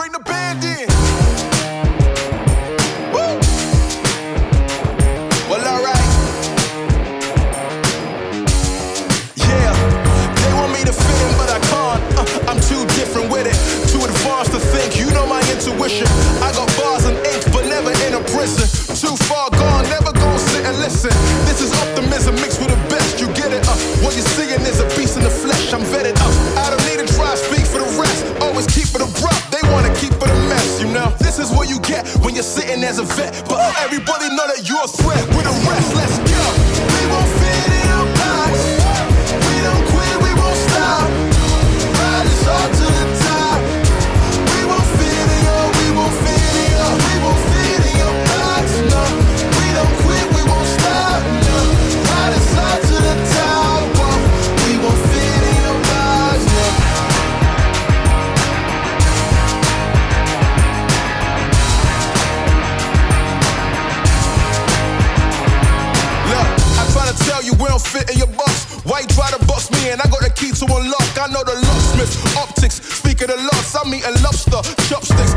bring the band in. Woo! Well, alright. Yeah, they want me to fit in, but I can't. I'm too different with it, too advanced to think. You know my intuition. I got bars and ink, but never in a prison. Too far gone, never gon' sit and listen. This is optimism mixed with the best. You get it? What you're seeing is a beast in the flesh. I'm vetted up. I don't need to try to speak for the rest. Always keep it abrupt. They wanna keep it a mess, you know. This is what you get when you're sitting as a vet. But everybody know that you're a threat. With the rest, let's go. We won't fit in your box. We don't quit, we won't stop. Ride us all to the top. We won't fit in your, we won't fit in your, we won't fit in your box. No, we don't quit, we won't stop. No, ride us all to the top. Whoa. We won't fit in your box. No. Look, I try to tell you we don't fit in your box. Why you try to box me and I got the key to unlock? I know the locksmith, optics, speak of the lost. I'm eating lobster, chopsticks.